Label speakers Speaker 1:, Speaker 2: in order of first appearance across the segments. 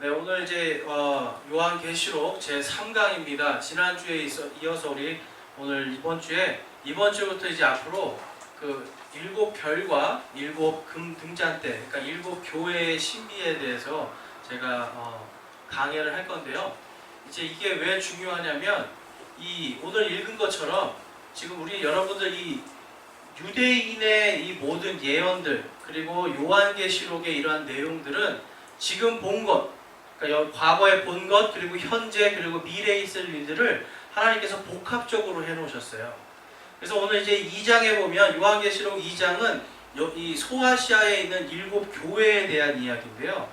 Speaker 1: 네, 오늘 이제 요한계시록 제 3강입니다. 지난주에 이어서 우리 오늘 이번 주부터 이제 앞으로 그 일곱 별과 일곱 금 등잔대, 그러니까 일곱 교회의 신비에 대해서 제가 강해를 할 건데요. 이제 이게 왜 중요하냐면 이 오늘 읽은 것처럼 지금 우리 여러분들 이 유대인의 이 모든 예언들 그리고 요한계시록의 이러한 내용들은 지금 본 것, 그러니까 과거에 본 것 그리고 현재 그리고 미래에 있을 일들을 하나님께서 복합적으로 해놓으셨어요. 그래서 오늘 이제 2장에 보면 요한계시록 2장은 이 소아시아에 있는 일곱 교회에 대한 이야기인데요.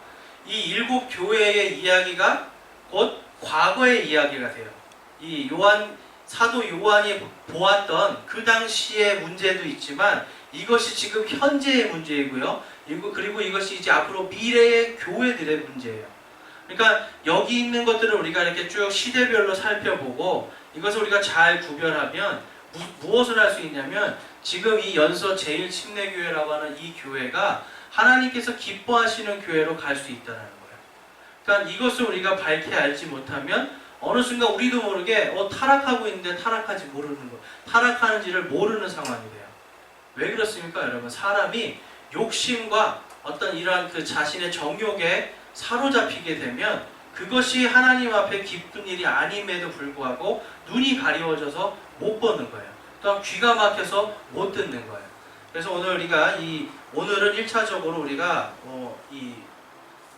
Speaker 1: 이 일곱 교회의 이야기가 곧 과거의 이야기가 돼요. 이 사도 요한이 보았던 그 당시의 문제도 있지만 이것이 지금 현재의 문제이고요. 그리고 이것이 이제 앞으로 미래의 교회들의 문제예요. 그러니까 여기 있는 것들을 우리가 이렇게 쭉 시대별로 살펴보고 이것을 우리가 잘 구별하면 무엇을 할 수 있냐면 지금 이 연서 제1침례교회라고 하는 이 교회가 하나님께서 기뻐하시는 교회로 갈 수 있다는 거예요. 그러니까 이것을 우리가 밝히 알지 못하면 어느 순간 우리도 모르게 타락하고 있는데 타락하지 모르는 거, 타락하는지를 모르는 상황이 돼요. 왜 그렇습니까, 여러분? 사람이 욕심과 어떤 이러한 그 자신의 정욕에 사로잡히게 되면 그것이 하나님 앞에 기쁜 일이 아님에도 불구하고 눈이 가리워져서 못 보는 거예요. 또한 귀가 막혀서 못 듣는 거예요. 그래서 오늘은 1차적으로 우리가 이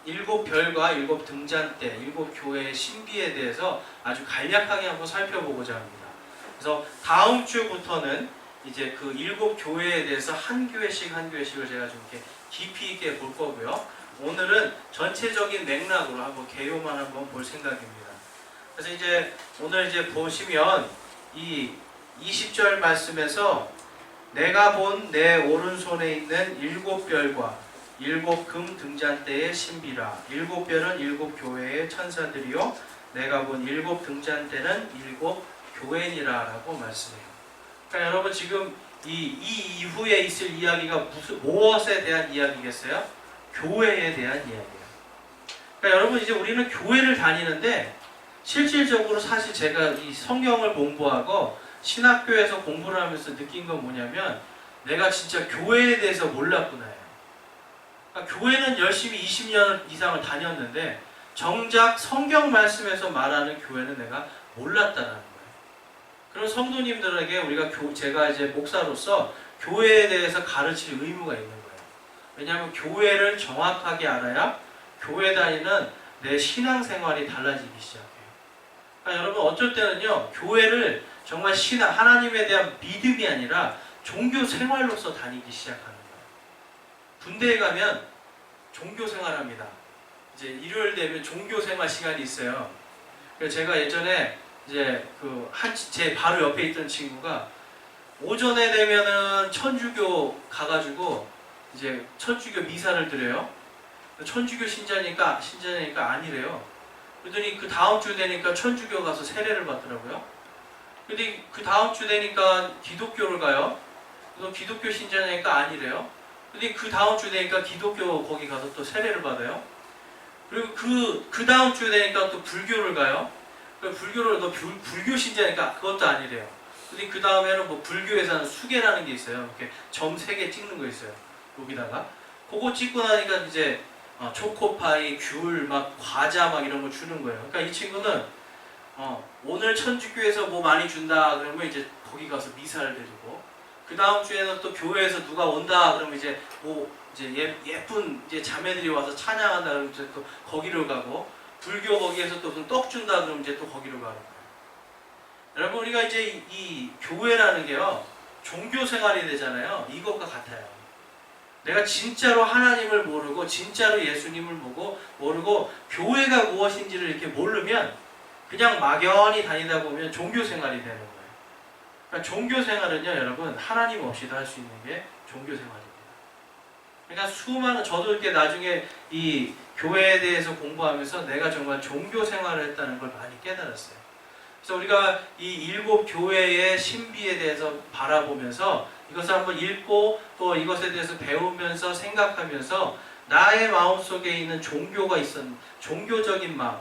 Speaker 1: 일곱 별과 일곱 등잔대, 일곱 교회의 신비에 대해서 아주 간략하게 한번 살펴보고자 합니다. 그래서 다음 주부터는 이제 그 일곱 교회에 대해서 한 교회씩을 제가 좀 이렇게 깊이 있게 볼 거고요. 오늘은 전체적인 맥락으로 한번 개요만 한번 볼 생각입니다. 그래서 이제 오늘 이제 보시면 이 20절 말씀에서 내가 본 내 오른손에 있는 일곱 별과 일곱 금 등잔대의 신비라. 일곱 별은 일곱 교회의 천사들이요 내가 본 일곱 등잔대는 일곱 교회니라 라고 말씀해요. 그러니까 여러분 지금 이 이후에 있을 이야기가 무엇에 대한 이야기겠어요? 교회에 대한 이야기예요. 그러니까 여러분 이제 우리는 교회를 다니는데 실질적으로 사실 제가 이 성경을 공부하고 신학교에서 공부를 하면서 느낀 건 뭐냐면 내가 진짜 교회에 대해서 몰랐구나. 그러니까 교회는 열심히 20년 이상을 다녔는데 정작 성경 말씀에서 말하는 교회는 내가 몰랐다는 거예요. 그런 성도님들에게 제가 이제 목사로서 교회에 대해서 가르칠 의무가 있는 거예요. 왜냐하면 교회를 정확하게 알아야 교회 다니는 내 신앙생활이 달라지기 시작해요. 그러니까 여러분 어쩔 때는요 교회를 정말 하나님에 대한 믿음이 아니라 종교 생활로서 다니기 시작하는 거예요. 군대에 가면 종교 생활합니다. 이제 일요일 되면 종교 생활 시간이 있어요. 그래서 제가 예전에 이제 제 바로 옆에 있던 친구가 오전에 되면은 천주교 가가지고 이제 천주교 미사를 드려요. 천주교 신자니까 아니래요. 그러더니 그 다음 주 되니까 천주교 가서 세례를 받더라고요. 근데 그 다음 주 되니까 기독교를 가요. 그래서 기독교 신자니까 아니래요. 근데 그 다음 주 되니까 기독교 거기 가서 또 세례를 받아요. 그리고 그 다음 주 되니까 또 불교를 가요. 불교를 불교 신자니까 그것도 아니래요. 근데 그 다음에는 뭐 불교에서 하는 수계라는 게 있어요. 이렇게 점 3개 찍는 거 있어요. 여기다가 그거 찍고 나니까 이제 초코파이, 귤, 막 과자 막 이런 거 주는 거예요. 그러니까 이 친구는 오늘 천주교에서 뭐 많이 준다 그러면 이제 거기 가서 미사를 드리고 그 다음 주에는 또 교회에서 누가 온다 그러면 이제 예쁜 이제 자매들이 와서 찬양한다 그러면 이제 또 거기로 가고 불교 거기에서 또 무슨 떡 준다 그러면 이제 또 거기로 가는 거예요. 여러분 우리가 이제 이 교회라는 게요 종교 생활이 되잖아요. 이것과 같아요. 내가 진짜로 하나님을 모르고 진짜로 예수님을 모르고 교회가 무엇인지를 이렇게 모르면 그냥 막연히 다니다 보면 종교 생활이 되는 거예요. 그러니까 종교 생활은요 여러분 하나님 없이도 할 수 있는 게 종교 생활입니다. 그러니까 저도 이렇게 나중에 이 교회에 대해서 공부하면서 내가 정말 종교 생활을 했다는 걸 많이 깨달았어요. 그래서 우리가 이 일곱 교회의 신비에 대해서 바라보면서 이것을 한번 읽고 또 이것에 대해서 배우면서 생각하면서 나의 마음속에 있는 종교가 종교적인 마음.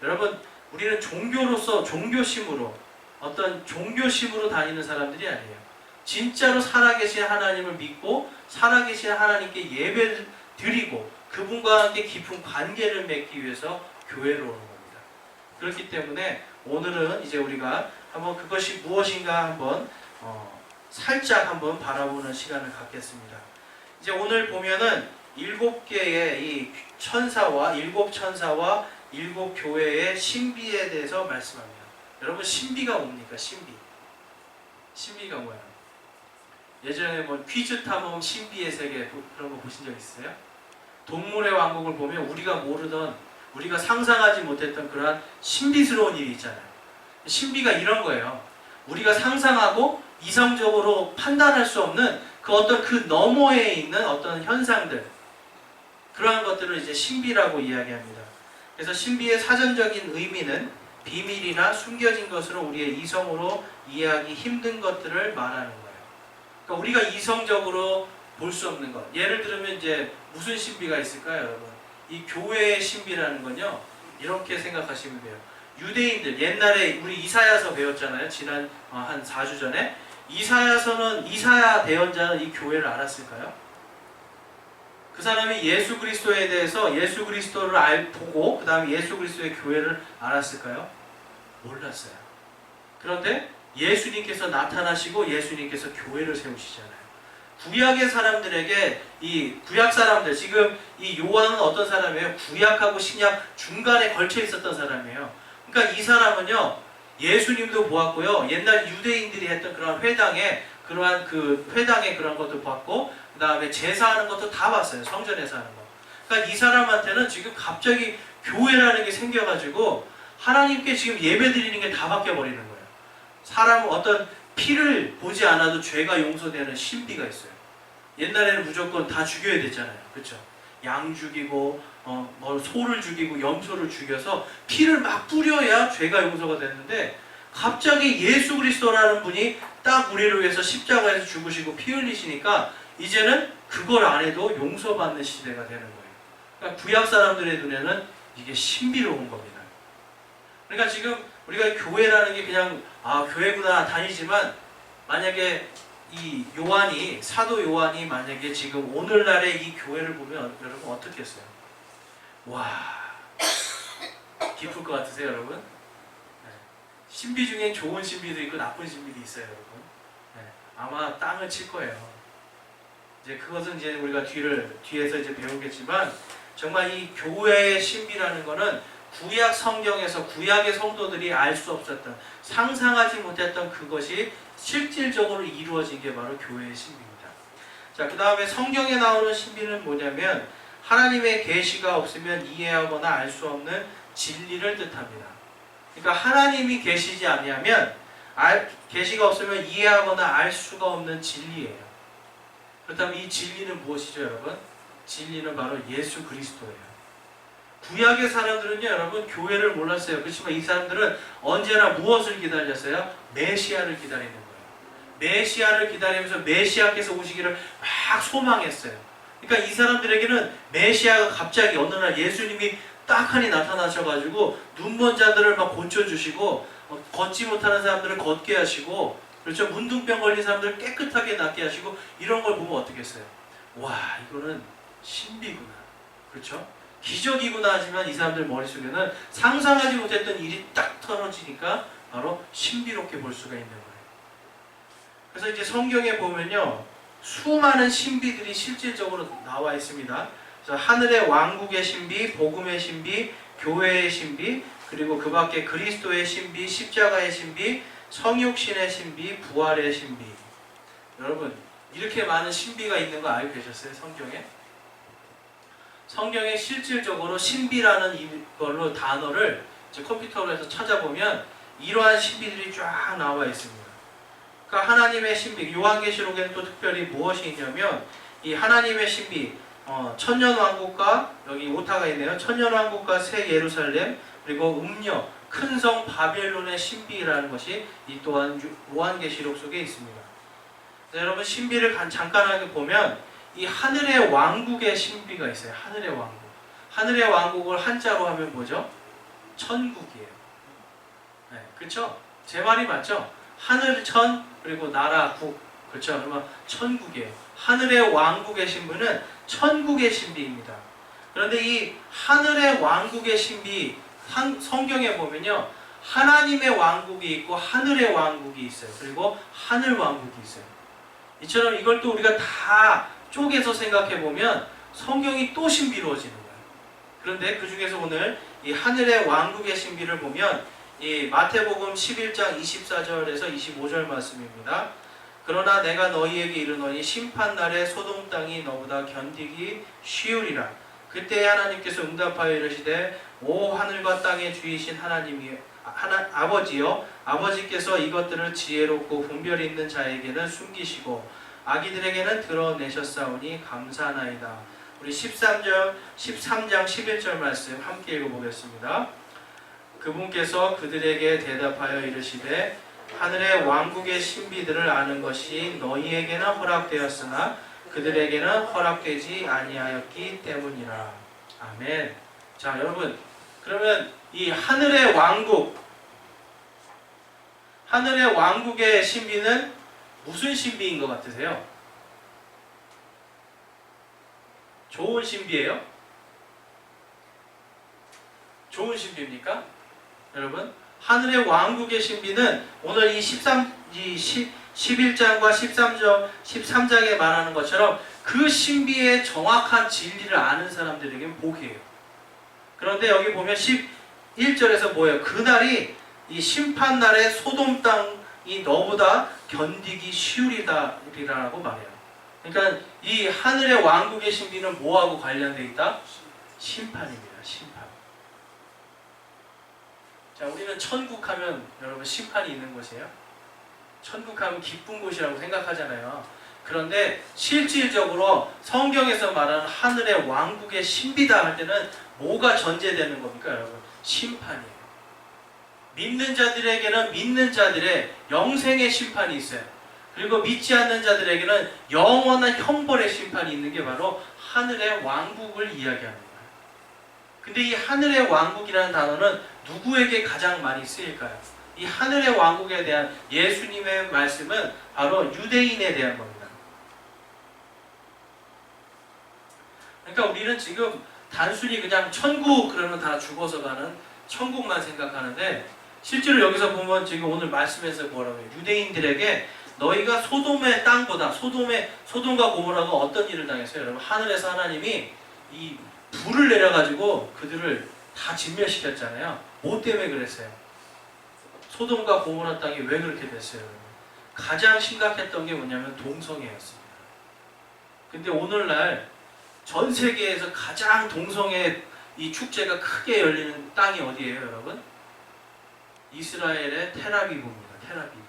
Speaker 1: 여러분, 우리는 종교로서 종교심으로 어떤 종교심으로 다니는 사람들이 아니에요. 진짜로 살아계신 하나님을 믿고 살아계신 하나님께 예배를 드리고 그분과 함께 깊은 관계를 맺기 위해서 교회로 오는 겁니다. 그렇기 때문에 오늘은 이제 우리가 한번 그것이 무엇인가 한번 살짝 한번 바라보는 시간을 갖겠습니다. 이제 오늘 보면은 7개의 이 천사와 7천사와 7교회의 신비에 대해서 말씀합니다. 여러분, 신비가 뭡니까? 신비가 뭐야? 예전에 뭐 퀴즈 탐험 신비의 세계 그런 거 보신 적 있어요? 동물의 왕국을 보면 우리가 모르던, 우리가 상상하지 못했던 그러한 신비스러운 일이 있잖아요. 신비가 이런 거예요. 우리가 상상하고 이성적으로 판단할 수 없는 그 어떤 그 너머에 있는 어떤 현상들, 그러한 것들을 이제 신비라고 이야기합니다. 그래서 신비의 사전적인 의미는 비밀이나 숨겨진 것으로 우리의 이성으로 이해하기 힘든 것들을 말하는 거예요. 그러니까 우리가 이성적으로 볼 수 없는 것. 예를 들면 이제 무슨 신비가 있을까요, 여러분? 이 교회의 신비라는 건요, 이렇게 생각하시면 돼요. 유대인들, 옛날에 우리 이사야서 배웠잖아요. 지난 한 4주 전에. 이사야 대언자는 이 교회를 알았을까요? 그 사람이 예수 그리스도에 대해서 예수 그리스도를 보고 그 다음에 예수 그리스도의 교회를 알았을까요? 몰랐어요. 그런데 예수님께서 나타나시고 예수님께서 교회를 세우시잖아요. 구약의 사람들에게, 이 구약 사람들, 지금 이 요한은 어떤 사람이에요? 구약하고 신약 중간에 걸쳐 있었던 사람이에요. 그러니까 이 사람은요, 예수님도 보았고요, 옛날 유대인들이 했던 그런 그러한 그 회당의 그런 것도 봤고, 그 다음에 제사하는 것도 다 봤어요. 성전에서 하는 거. 그러니까 이 사람한테는 지금 갑자기 교회라는 게 생겨가지고 하나님께 지금 예배 드리는 게 다 바뀌어버리는 거예요. 사람은 어떤 피를 보지 않아도 죄가 용서되는 신비가 있어요. 옛날에는 무조건 다 죽여야 됐잖아요. 그렇죠? 양 죽이고 뭐 소를 죽이고 염소를 죽여서 피를 막 뿌려야 죄가 용서가 됐는데, 갑자기 예수 그리스도라는 분이 딱 우리를 위해서 십자가에서 죽으시고 피 흘리시니까 이제는 그걸 안 해도 용서받는 시대가 되는 거예요. 그러니까 구약 사람들의 눈에는 이게 신비로운 겁니다. 그러니까 지금 우리가 교회라는 게 그냥 교회구나 다니지만, 만약에 이 요한이, 사도 요한이 만약에 지금 오늘날의 이 교회를 보면 여러분 어떻게 했어요? 와, 깊을 것 같으세요, 여러분? 네. 신비 중엔 좋은 신비도 있고 나쁜 신비도 있어요, 여러분. 네. 아마 땅을 칠 거예요. 이제 그것은 이제 우리가 뒤에서 이제 배우겠지만, 정말 이 교회의 신비라는 거는 구약 성경에서 구약의 성도들이 알 수 없었던, 상상하지 못했던 그것이 실질적으로 이루어진 게 바로 교회의 신비입니다. 자, 그 다음에 성경에 나오는 신비는 뭐냐면, 하나님의 계시가 없으면 이해하거나 알 수 없는 진리를 뜻합니다. 그러니까 하나님이 계시지 아니하면, 계시가 없으면 이해하거나 알 수가 없는 진리예요. 그렇다면 이 진리는 무엇이죠, 여러분? 진리는 바로 예수 그리스도예요. 구약의 사람들은요, 여러분, 교회를 몰랐어요. 그렇지만 이 사람들은 언제나 무엇을 기다렸어요? 메시아를 기다리는 거예요. 메시아를 기다리면서 메시아께서 오시기를 막 소망했어요. 그러니까 이 사람들에게는 메시아가 갑자기 어느 날 예수님이 딱하니 나타나셔가지고 눈먼 자들을 막 고쳐주시고, 걷지 못하는 사람들을 걷게 하시고, 그렇죠? 문둥병 걸린 사람들을 깨끗하게 낫게 하시고, 이런 걸 보면 어떻게 했어요? 와, 이거는 신비구나. 그렇죠? 기적이구나 하지만 이 사람들 머릿속에는 상상하지 못했던 일이 딱 떨어지니까 바로 신비롭게 볼 수가 있는 거예요. 그래서 이제 성경에 보면요, 수많은 신비들이 실질적으로 나와 있습니다. 그래서 하늘의 왕국의 신비, 복음의 신비, 교회의 신비, 그리고 그 밖에 그리스도의 신비, 십자가의 신비, 성육신의 신비, 부활의 신비. 여러분, 이렇게 많은 신비가 있는 거 알고 계셨어요? 성경에 실질적으로 신비라는 이걸로 단어를 이제 컴퓨터로 해서 찾아보면 이러한 신비들이 쫙 나와 있습니다. 그러니까 하나님의 신비, 요한계시록에는 또 특별히 무엇이 있냐면, 이 하나님의 신비, 천년왕국과, 여기 오타가 있네요. 천년왕국과 새 예루살렘, 그리고 음녀, 큰 성 바벨론의 신비라는 것이 이 또한 요한계시록 속에 있습니다. 여러분, 신비를 잠깐하게 보면, 이 하늘의 왕국의 신비가 있어요. 하늘의 왕국. 하늘의 왕국을 한자로 하면 뭐죠? 천국이에요. 네, 그렇죠? 제 말이 맞죠? 하늘 천 그리고 나라 국. 그렇죠? 그러면 천국이에요. 하늘의 왕국의 신비는 천국의 신비입니다. 그런데 이 하늘의 왕국의 신비 성경에 보면요. 하나님의 왕국이 있고 하늘의 왕국이 있어요. 그리고 하늘 왕국이 있어요. 이처럼 이걸 또 우리가 다 쪼개서 생각해 보면 성경이 또 신비로워지는 거예요. 그런데 그 중에서 오늘 이 하늘의 왕국의 신비를 보면 이 마태복음 11장 24절에서 25절 말씀입니다. 그러나 내가 너희에게 이르노니 심판날에 소돔 땅이 너보다 견디기 쉬우리라. 그때 하나님께서 응답하여 이르시되 오 하늘과 땅의 주이신 아버지여 아버지께서 이것들을 지혜롭고 분별 있는 자에게는 숨기시고 아기들에게는 드러내셨사오니 감사나이다. 우리 13장 11절 말씀 함께 읽어보겠습니다. 그분께서 그들에게 대답하여 이르시되 하늘의 왕국의 신비들을 아는 것이 너희에게는 허락되었으나 그들에게는 허락되지 아니하였기 때문이라. 아멘. 자 여러분, 그러면 이 하늘의 왕국의 신비는 무슨 신비인 것 같으세요? 좋은 신비예요? 좋은 신비입니까? 여러분, 하늘의 왕국의 신비는 오늘 이 11장과 13장에 말하는 것처럼 그 신비의 정확한 진리를 아는 사람들에게는 복이에요. 그런데 여기 보면 11절에서 뭐예요? 그날이 이 심판날에 소돔 땅이 너보다 견디기 쉬우리다라고 말해요. 그러니까 이 하늘의 왕국의 신비는 뭐하고 관련되어 있다? 심판입니다. 심판. 자, 우리는 천국 하면 여러분 심판이 있는 곳이에요. 천국 하면 기쁜 곳이라고 생각하잖아요. 그런데 실질적으로 성경에서 말하는 하늘의 왕국의 신비다 할 때는 뭐가 전제되는 겁니까, 여러분? 심판이에요. 믿는 자들에게는 믿는 자들의 영생의 심판이 있어요. 그리고 믿지 않는 자들에게는 영원한 형벌의 심판이 있는 게 바로 하늘의 왕국을 이야기하는 거예요. 근데 이 하늘의 왕국이라는 단어는 누구에게 가장 많이 쓰일까요? 이 하늘의 왕국에 대한 예수님의 말씀은 바로 유대인에 대한 겁니다. 그러니까 우리는 지금 단순히 그냥 천국 그러면 다 죽어서 가는 천국만 생각하는데 실제로 여기서 보면 지금 오늘 말씀에서 뭐라고 해요? 유대인들에게 너희가 소돔의 땅보다 소돔과 고모라가 어떤 일을 당했어요? 여러분, 하늘에서 하나님이 이 불을 내려가지고 그들을 다 진멸시켰잖아요. 뭐 때문에 그랬어요? 소돔과 고모라 땅이 왜 그렇게 됐어요? 가장 심각했던 게 뭐냐면 동성애였습니다. 근데 오늘날 전 세계에서 가장 동성애 이 축제가 크게 열리는 땅이 어디예요, 여러분? 이스라엘의 텔아비브입니다. 텔아비브.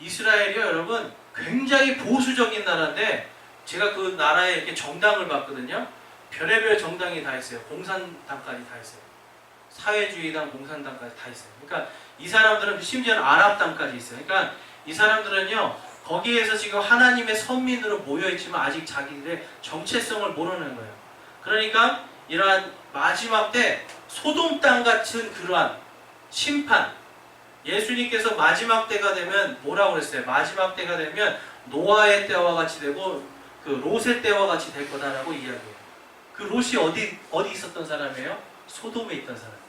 Speaker 1: 이스라엘이요, 여러분, 굉장히 보수적인 나라인데 제가 그 나라에 이렇게 정당을 봤거든요. 별의별 정당이 다 있어요. 공산당까지 다 있어요. 사회주의당, 공산당까지 다 있어요. 그러니까 이 사람들은 심지어는 아랍당까지 있어요. 그러니까 이 사람들은요, 거기에서 지금 하나님의 선민으로 모여있지만 아직 자기들의 정체성을 모르는 거예요. 그러니까 이러한 마지막 때 소돔 땅 같은 그러한 심판, 예수님께서 마지막 때가 되면 뭐라고 그랬어요? 마지막 때가 되면 노아의 때와 같이 되고 그 롯의 때와 같이 될 거다라고 이야기해요. 그 롯이 어디 있었던 사람이에요? 소돔에 있던 사람이에요.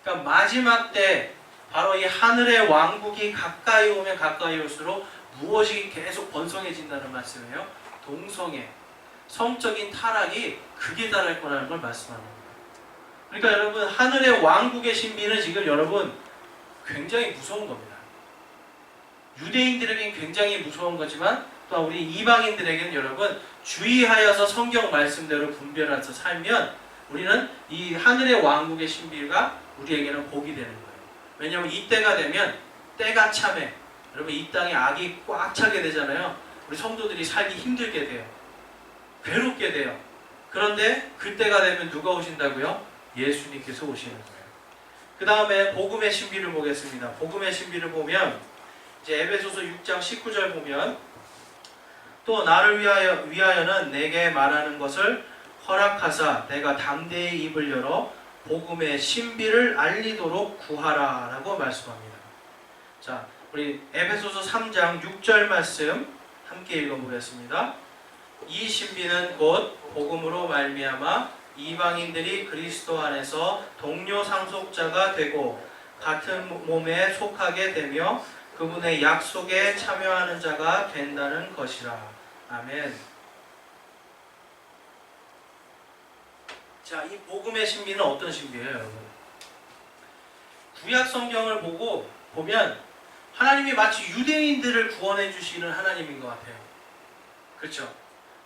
Speaker 1: 그러니까 마지막 때 바로 이 하늘의 왕국이 가까이 오면 가까이 올수록 무엇이 계속 번성해진다는 말씀이에요? 동성애, 성적인 타락이 극에 달할 거라는 걸 말씀하는 거예요. 그러니까 여러분, 하늘의 왕국의 신비는 지금 여러분 굉장히 무서운 겁니다. 유대인들에게는 굉장히 무서운 거지만 또 우리 이방인들에게는 여러분 주의하여서 성경 말씀대로 분별해서 살면 우리는 이 하늘의 왕국의 신비가 우리에게는 복이 되는 거예요. 왜냐하면 이때가 되면 때가 참해. 여러분, 이 땅에 악이 꽉 차게 되잖아요. 우리 성도들이 살기 힘들게 돼요. 괴롭게 돼요. 그런데 그때가 되면 누가 오신다고요? 예수님께서 오시는 거예요. 그 다음에 복음의 신비를 보겠습니다. 복음의 신비를 보면 이제 에베소서 6장 19절 보면 또 나를 위하여는 내게 말하는 것을 허락하사 내가 담대히 입을 열어 복음의 신비를 알리도록 구하라 라고 말씀합니다. 자, 우리 에베소서 3장 6절 말씀 함께 읽어보겠습니다. 이 신비는 곧 복음으로 말미암아 이방인들이 그리스도 안에서 동료 상속자가 되고 같은 몸에 속하게 되며 그분의 약속에 참여하는 자가 된다는 것이라. 아멘. 자, 이 복음의 신비는 어떤 신비예요, 여러분? 구약 성경을 보면 하나님이 마치 유대인들을 구원해 주시는 하나님인 것 같아요. 그렇죠?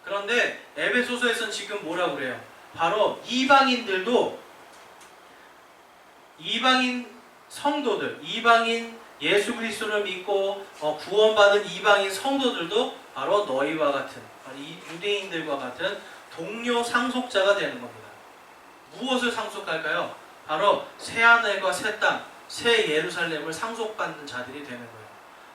Speaker 1: 그런데 에베소서에서는 지금 뭐라고 그래요? 바로 이방인들도, 이방인 성도들, 이방인 예수 그리스도를 믿고 구원받은 이방인 성도들도 바로 너희와 같은, 이 유대인들과 같은 동료 상속자가 되는 겁니다. 무엇을 상속할까요? 바로 새 하늘과 새 땅, 새 예루살렘을 상속받는 자들이 되는 거예요.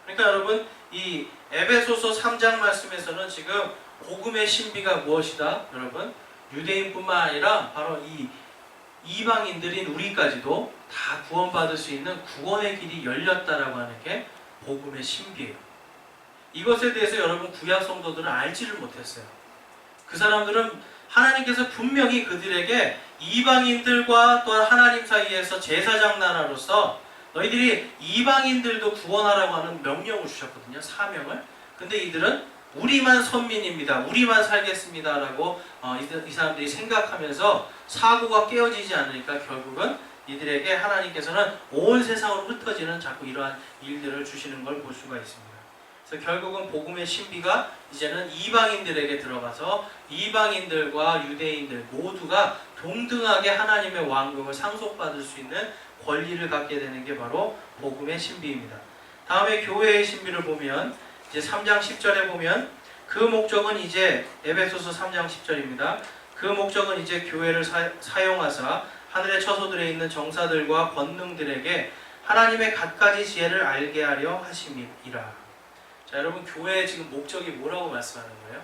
Speaker 1: 그러니까 여러분, 이 에베소서 3장 말씀에서는 지금 복음의 신비가 무엇이다? 여러분, 유대인뿐만 아니라 바로 이 이방인들인 우리까지도 다 구원받을 수 있는 구원의 길이 열렸다라고 하는 게 복음의 신비예요. 이것에 대해서 여러분 구약 성도들은 알지를 못했어요. 그 사람들은 하나님께서 분명히 그들에게 이방인들과 또한 하나님 사이에서 제사장 나라로서 너희들이 이방인들도 구원하라고 하는 명령을 주셨거든요. 사명을. 근데 이들은 우리만 선민입니다. 우리만 살겠습니다. 라고 이 사람들이 생각하면서 사고가 깨어지지 않으니까 결국은 이들에게 하나님께서는 온 세상으로 흩어지는 자꾸 이러한 일들을 주시는 걸 볼 수가 있습니다. 그래서 결국은 복음의 신비가 이제는 이방인들에게 들어가서 이방인들과 유대인들 모두가 동등하게 하나님의 왕국을 상속받을 수 있는 권리를 갖게 되는 게 바로 복음의 신비입니다. 다음에 교회의 신비를 보면 이제 3장 10절에 보면 그 목적은 이제 에베소서 3장 10절입니다. 그 목적은 이제 교회를 사용하사 하늘의 처소들에 있는 정사들과 권능들에게 하나님의 갖가지 지혜를 알게 하려 하심이라. 자, 여러분 교회의 지금 목적이 뭐라고 말씀하는 거예요?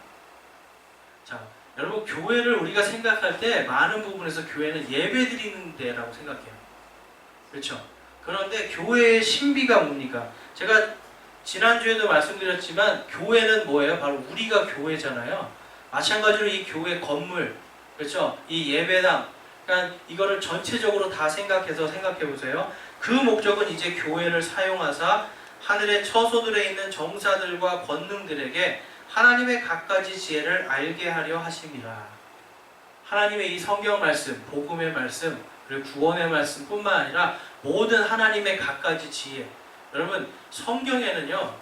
Speaker 1: 자, 여러분 교회를 우리가 생각할 때 많은 부분에서 교회는 예배드리는 데라고 생각해요. 그렇죠? 그런데 교회의 신비가 뭡니까? 제가 지난주에도 말씀드렸지만 교회는 뭐예요? 바로 우리가 교회잖아요. 마찬가지로 이 교회 건물, 그렇죠? 이 예배당, 그러니까 이거를 전체적으로 다 생각해 보세요. 그 목적은 이제 교회를 사용하사 하늘의 처소들에 있는 정사들과 권능들에게 하나님의 갖가지 지혜를 알게 하려 하심이라. 하나님의 이 성경 말씀, 복음의 말씀, 그리고 구원의 말씀뿐만 아니라 모든 하나님의 갖가지 지혜. 여러분 성경에는요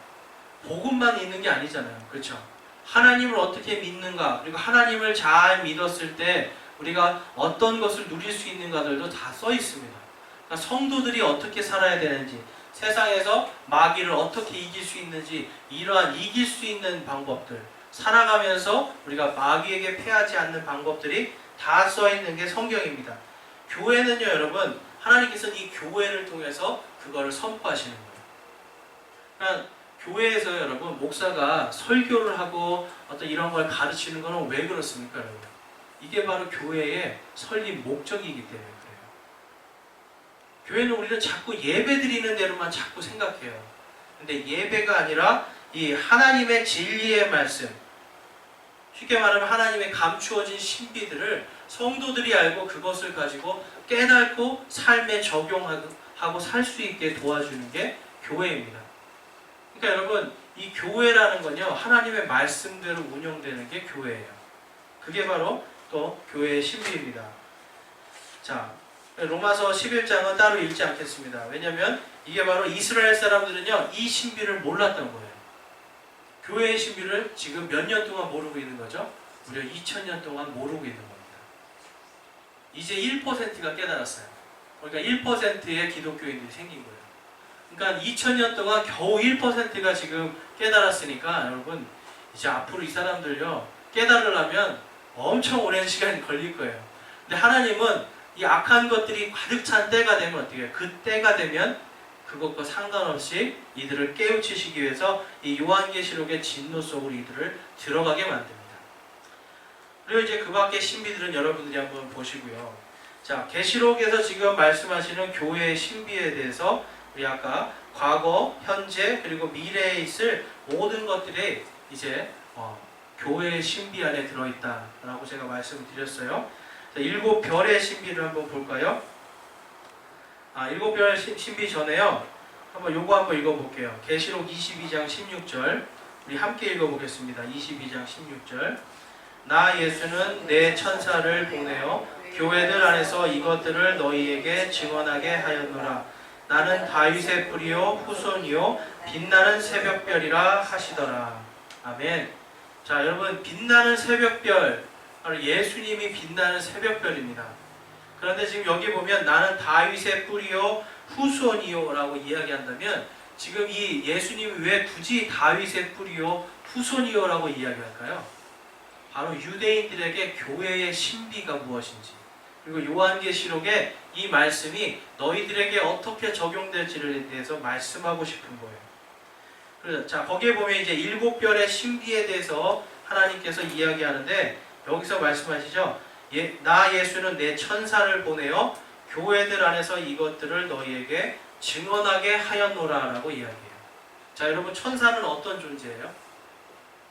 Speaker 1: 복음만 있는 게 아니잖아요. 그렇죠? 하나님을 어떻게 믿는가, 그리고 하나님을 잘 믿었을 때 우리가 어떤 것을 누릴 수 있는가들도 다 써 있습니다. 그러니까 성도들이 어떻게 살아야 되는지, 세상에서 마귀를 어떻게 이길 수 있는지, 이러한 이길 수 있는 방법들, 살아가면서 우리가 마귀에게 패하지 않는 방법들이 다 써 있는 게 성경입니다. 교회는요 여러분, 하나님께서는 이 교회를 통해서 그거를 선포하시는 거예요. 그러니까 교회에서 여러분 목사가 설교를 하고 어떤 이런 걸 가르치는 거는 왜 그렇습니까 여러분? 이게 바로 교회의 설립 목적이기 때문에 그래요. 교회는 우리는 자꾸 예배 드리는 대로만 자꾸 생각해요. 근데 예배가 아니라 이 하나님의 진리의 말씀, 쉽게 말하면 하나님의 감추어진 신비들을 성도들이 알고 그것을 가지고 깨닫고 삶에 적용하고 살 수 있게 도와주는 게 교회입니다. 그러니까 여러분 이 교회라는 건요 하나님의 말씀대로 운영되는 게 교회예요. 그게 바로 또 교회의 신비입니다. 자, 로마서 11장은 따로 읽지 않겠습니다. 왜냐하면 이게 바로 이스라엘 사람들은요 이 신비를 몰랐던 거예요. 교회의 신비를 지금 몇 년 동안 모르고 있는 거죠? 무려 2000년 동안 모르고 있는 겁니다. 이제 1%가 깨달았어요. 그러니까 1%의 기독교인들이 생긴 거예요. 그러니까 2000년 동안 겨우 1%가 지금 깨달았으니까 여러분 이제 앞으로 이 사람들요 깨달으려면 엄청 오랜 시간이 걸릴 거예요. 근데 하나님은 이 악한 것들이 가득 찬 때가 되면 어떻게 해요? 그 때가 되면 그것과 상관없이 이들을 깨우치시기 위해서 이 요한계시록의 진노 속으로 이들을 들어가게 만듭니다. 그리고 이제 그 밖의 신비들은 여러분들이 한번 보시고요. 자, 계시록에서 지금 말씀하시는 교회의 신비에 대해서 우리 아까 과거, 현재, 그리고 미래에 있을 모든 것들이 이제 교회의 신비 안에 들어있다라고 제가 말씀을 드렸어요. 자, 7별의 신비를 한번 볼까요? 7별의 신비 전에요. 요거 한번 읽어볼게요. 계시록 22장 16절 우리 함께 읽어보겠습니다. 22장 16절 나 예수는 내 천사를 보내어 교회들 안에서 이것들을 너희에게 증언하게 하였노라. 나는 다윗의 뿌리요 후손이요 빛나는 새벽별이라 하시더라. 아멘. 자, 여러분, 빛나는 새벽별, 바로 예수님이 빛나는 새벽별입니다. 그런데 지금 여기 보면 나는 다윗의 뿌리요 후손이요 라고 이야기한다면 지금 이 예수님이 왜 굳이 다윗의 뿌리요 후손이요 라고 이야기할까요? 바로 유대인들에게 교회의 신비가 무엇인지, 그리고 요한계시록에 이 말씀이 너희들에게 어떻게 적용될지를 대해서 말씀하고 싶은 거예요. 그래서 자, 거기에 보면 이제 7별의 신비에 대해서 하나님께서 이야기하는데 여기서 말씀하시죠. 나 예수는 내 천사를 보내어 교회들 안에서 이것들을 너희에게 증언하게 하였노라 라고 이야기해요. 자, 여러분, 천사는 어떤 존재예요?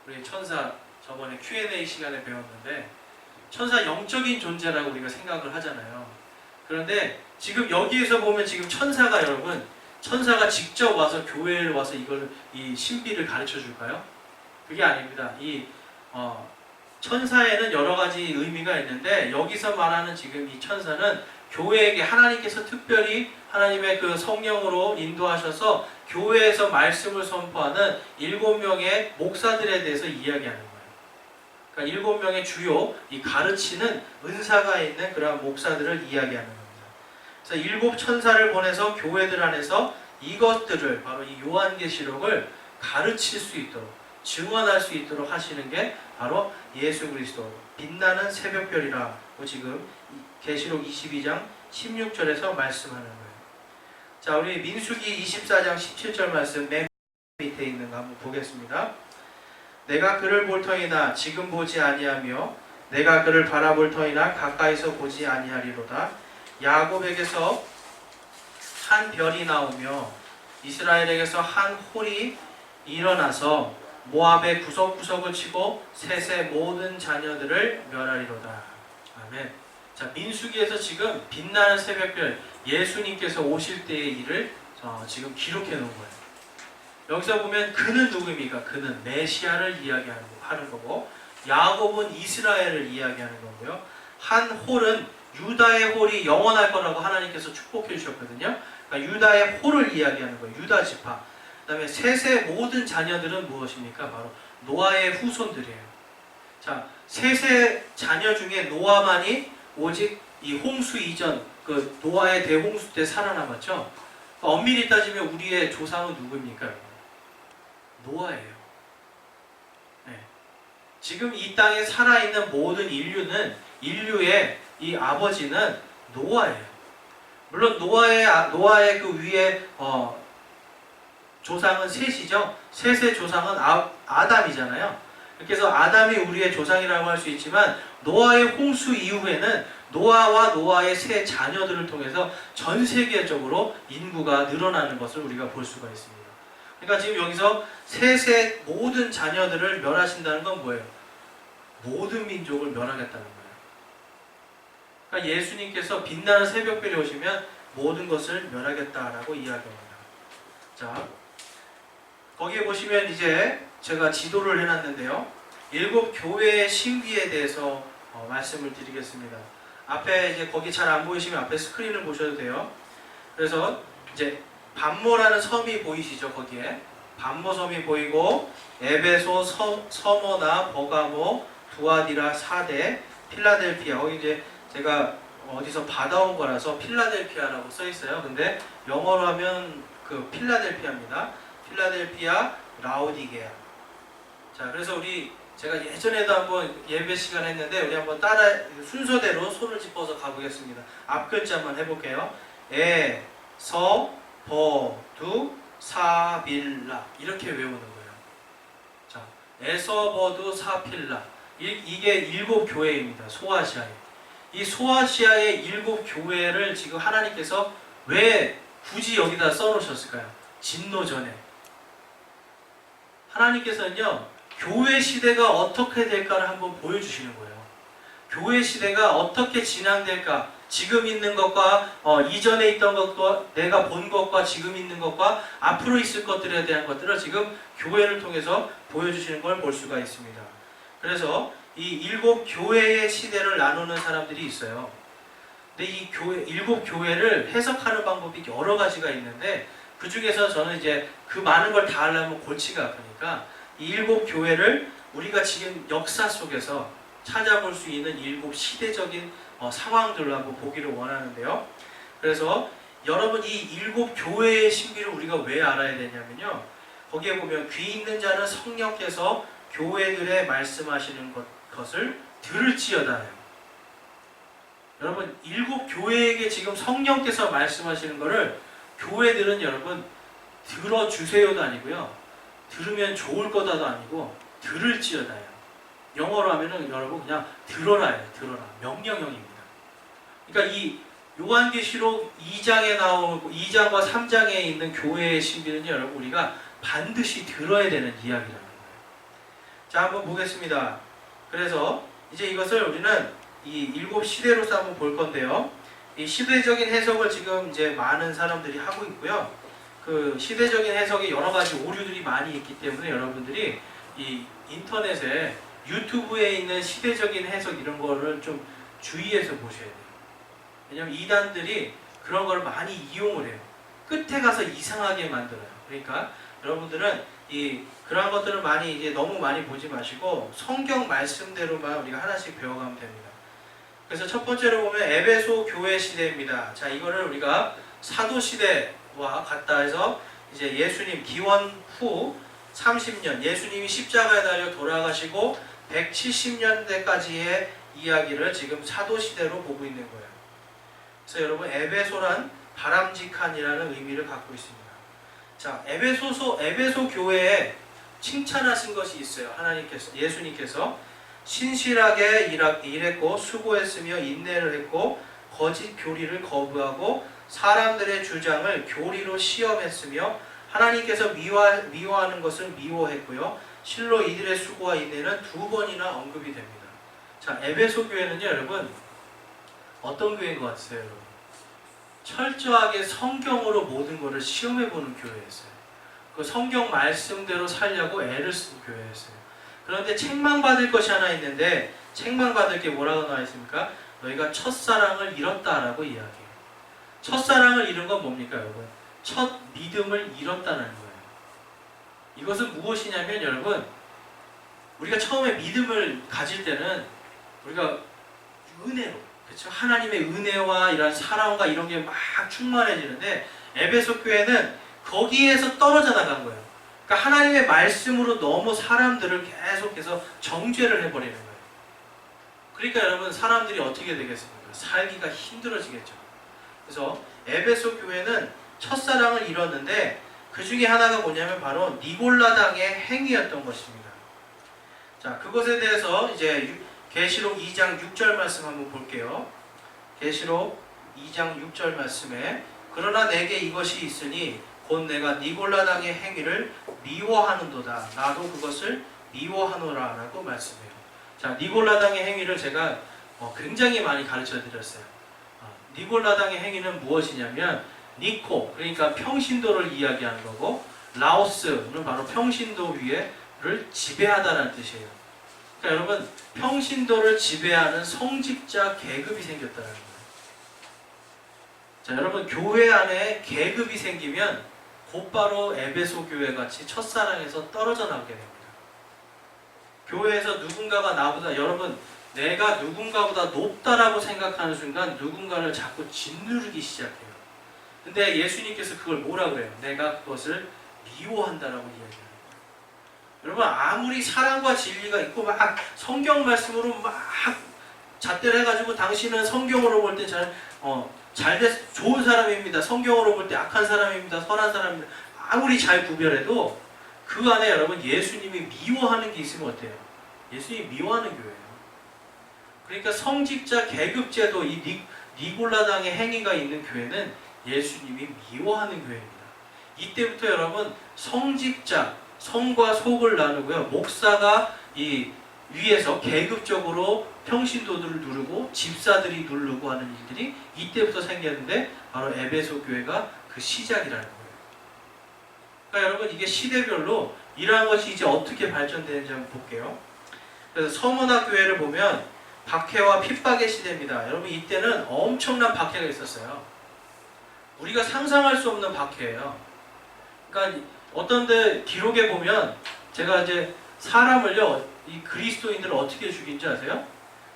Speaker 1: 우리 천사 저번에 Q&A 시간에 배웠는데 천사 영적인 존재라고 우리가 생각을 하잖아요. 그런데 지금 여기에서 보면 지금 천사가 여러분, 천사가 직접 와서 교회에 와서 이 신비를 가르쳐 줄까요? 그게 아닙니다. 천사에는 여러 가지 의미가 있는데 여기서 말하는 지금 이 천사는 교회에게 하나님께서 특별히 하나님의 그 성령으로 인도하셔서 교회에서 말씀을 선포하는 7명의 목사들에 대해서 이야기하는 거예요. 그러니까 7명의 주요 이 가르치는 은사가 있는 그러한 목사들을 이야기하는 겁니다. 그래서 7 천사를 보내서 교회들 안에서 이것들을 바로 이 요한계시록을 가르칠 수 있도록 증언할 수 있도록 하시는 게 바로 예수 그리스도 빛나는 새벽별이라고 지금 계시록 22장 16절에서 말씀하는 거예요. 자, 우리 민수기 24장 17절 말씀 맨 밑에 있는 거 한번 보겠습니다. 내가 그를 볼 터이나 지금 보지 아니하며 내가 그를 바라볼 터이나 가까이서 보지 아니하리로다. 야곱에게서 한 별이 나오며 이스라엘에게서 한 홀이 일어나서 모압의 구석구석을 치고 셋의 모든 자녀들을 멸하리로다. 아멘. 자, 민수기에서 지금 빛나는 새벽별 예수님께서 오실 때의 일을 지금 기록해 놓은 거예요. 여기서 보면 그는 누구입니까? 그는 메시아를 이야기하는 거고, 야곱은 이스라엘을 이야기하는 거고요. 한 홀은 유다의 홀이 영원할 거라고 하나님께서 축복해 주셨거든요. 그러니까 유다의 홀을 이야기하는 거예요. 유다 지파. 그 다음에 셋의 모든 자녀들은 무엇입니까? 바로 노아의 후손들이에요. 자, 셋의 자녀 중에 노아만이 오직 이 홍수 이전, 그 노아의 대홍수 때 살아남았죠. 엄밀히 따지면 우리의 조상은 누구입니까? 노아예요. 네. 지금 이 땅에 살아있는 모든 인류의 이 아버지는 노아예요. 물론 노아의 그 위에 조상은 셋이죠. 셋의 조상은 아담이잖아요. 그래서 아담이 우리의 조상이라고 할 수 있지만 노아의 홍수 이후에는 노아와 노아의 세 자녀들을 통해서 전 세계적으로 인구가 늘어나는 것을 우리가 볼 수가 있습니다. 그러니까 지금 여기서 셋의 모든 자녀들을 멸하신다는 건 뭐예요? 모든 민족을 멸하겠다는 거예요. 그러니까 예수님께서 빛나는 새벽별이 오시면 모든 것을 멸하겠다라고 이야기합니다. 자, 거기에 보시면 이제 제가 지도를 해놨는데요. 7 교회의 신비에 대해서 말씀을 드리겠습니다. 앞에 이제 거기 잘 안 보이시면 앞에 스크린을 보셔도 돼요. 그래서 이제 반모라는 섬이 보이시죠? 거기에 반모섬이 보이고 에베소, 서머나, 버가모, 두아디라, 사대, 필라델피아. 거기 이제 제가 어디서 받아온 거라서 필라델피아라고 써 있어요. 근데 영어로 하면 그 필라델피아입니다. 필라델피아, 라오디게아. 자, 그래서 제가 예전에도 한번 예배 시간 했는데 우리 한번 따라 순서대로 손을 짚어서 가보겠습니다. 앞 글자만 해볼게요. 에, 서, 버두 사빌라 이렇게 외우는 거예요. 자, 에서버두 사필라 이게 7교회입니다. 소아시아에. 이 소아시아의 7교회를 지금 하나님께서 왜 굳이 여기다 써놓으셨을까요? 진노전에. 하나님께서는요, 교회 시대가 어떻게 될까를 한번 보여주시는 거예요. 교회 시대가 어떻게 진행될까, 지금 있는 것과 이전에 있던 것과 내가 본 것과 지금 있는 것과 앞으로 있을 것들에 대한 것들을 지금 교회를 통해서 보여주시는 걸 볼 수가 있습니다. 그래서 이 7교회의 시대를 나누는 사람들이 있어요. 근데 이 7교회를 해석하는 방법이 여러 가지가 있는데 그 중에서 저는 이제 그 많은 걸 다 하려면 골치가 아프니까 이 7교회를 우리가 지금 역사 속에서 찾아볼 수 있는 7 시대적인 상황들로 한번 보기를 원하는데요. 그래서 여러분 이 7교회의 신비를 우리가 왜 알아야 되냐면요. 거기에 보면 귀 있는 자는 성령께서 교회들에 말씀하시는 것을 들을지어다요. 여러분 7교회에게 지금 성령께서 말씀하시는 것을 교회들은 여러분 들어주세요도 아니고요. 들으면 좋을 거다도 아니고 들을지어다요. 영어로 하면은 여러분 그냥 들어라예요. 들어라. 명령형입니다. 그러니까 이 요한계시록 2장에 나오고 2장과 3장에 있는 교회의 신비는 여러분 우리가 반드시 들어야 되는 이야기라는 거예요. 자, 한번 보겠습니다. 그래서 이제 이것을 우리는 이 7 시대로서 한번 볼 건데요. 이 시대적인 해석을 지금 이제 많은 사람들이 하고 있고요. 그 시대적인 해석에 여러 가지 오류들이 많이 있기 때문에 여러분들이 이 인터넷에 유튜브에 있는 시대적인 해석 이런 거를 좀 주의해서 보셔야 돼요. 왜냐면 이단들이 그런 걸 많이 이용을 해요. 끝에 가서 이상하게 만들어요. 그러니까 여러분들은 그런 것들을 많이 이제 너무 많이 보지 마시고 성경 말씀대로만 우리가 하나씩 배워가면 됩니다. 그래서 첫 번째로 보면 에베소 교회 시대입니다. 자, 이거를 우리가 사도 시대와 같다 해서 이제 예수님 기원 후 30년 예수님이 십자가에 달려 돌아가시고 170년대까지의 이야기를 지금 사도 시대로 보고 있는 거예요. 그래서 여러분 에베소란 바람직한이라는 의미를 갖고 있습니다. 자, 에베소 교회에 칭찬하신 것이 있어요. 하나님께서 예수님께서 신실하게 일했고 수고했으며 인내를 했고 거짓 교리를 거부하고 사람들의 주장을 교리로 시험했으며 하나님께서 미워하는 것을 미워했고요. 실로 이들의 수고와 인내는 2번이나 언급이 됩니다. 자, 에베소 교회는요, 여러분 어떤 교회인 것 같으세요, 여러분? 철저하게 성경으로 모든 것을 시험해보는 교회였어요. 그 성경 말씀대로 살려고 애를 쓴 교회였어요. 그런데 책망받을 것이 하나 있는데 책망받을 게 뭐라고 나와 있습니까? 너희가 첫사랑을 잃었다라고 이야기해요. 첫사랑을 잃은 건 뭡니까, 여러분? 첫 믿음을 잃었다는 거예요. 이것은 무엇이냐면 여러분 우리가 처음에 믿음을 가질 때는 우리가 은혜로 그렇죠? 하나님의 은혜와 이런 사랑과 이런 게 막 충만해지는데 에베소 교회는 거기에서 떨어져 나간 거예요. 그러니까 하나님의 말씀으로 너무 사람들을 계속해서 정죄를 해버리는 거예요. 그러니까 여러분 사람들이 어떻게 되겠습니까? 살기가 힘들어지겠죠. 그래서 에베소 교회는 첫사랑을 잃었는데 그 중에 하나가 뭐냐면 바로 니골라당의 행위였던 것입니다. 자, 그것에 대해서 이제 계시록 2장 6절 말씀 한번 볼게요. 계시록 2장 6절 말씀에 그러나 내게 이것이 있으니 곧 내가 니골라당의 행위를 미워하는도다. 나도 그것을 미워하노라 라고 말씀해요. 자, 니골라당의 행위를 제가 굉장히 많이 가르쳐 드렸어요. 니골라당의 행위는 무엇이냐면 니코, 그러니까 평신도를 이야기하는 거고 라오스는 바로 평신도 위에를 지배하다는 뜻이에요. 그러니까 여러분 평신도를 지배하는 성직자 계급이 생겼다는 거예요. 자, 여러분 교회 안에 계급이 생기면 곧바로 에베소 교회 같이 첫사랑에서 떨어져 나오게 됩니다. 교회에서 누군가가 나보다 여러분 내가 누군가보다 높다라고 생각하는 순간 누군가를 자꾸 짓누르기 시작해요. 근데 예수님께서 그걸 뭐라 그래요? 내가 그것을 미워한다라고 이야기해요. 여러분 아무리 사랑과 진리가 있고 막 성경 말씀으로 막 잣대를 해가지고 당신은 성경으로 볼 때 좋은 사람입니다. 성경으로 볼 때 악한 사람입니다. 선한 사람입니다. 아무리 잘 구별해도 그 안에 여러분 예수님이 미워하는 게 있으면 어때요? 예수님이 미워하는 교회예요. 그러니까 성직자 계급제도 이 니골라당의 행위가 있는 교회는 예수님이 미워하는 교회입니다. 이때부터 여러분 성직자, 성과 속을 나누고요. 목사가 이 위에서 계급적으로 평신도들을 누르고 집사들이 누르고 하는 일들이 이때부터 생겼는데 바로 에베소 교회가 그 시작이라는 거예요. 그러니까 여러분 이게 시대별로 이러한 것이 이제 어떻게 발전되는지 한번 볼게요. 그래서 서문화 교회를 보면 박해와 핍박의 시대입니다. 여러분 이때는 엄청난 박해가 있었어요. 우리가 상상할 수 없는 박해예요. 그러니까 어떤데 기록에 보면 제가 이제 사람을요 이 그리스도인들을 어떻게 죽인지 아세요?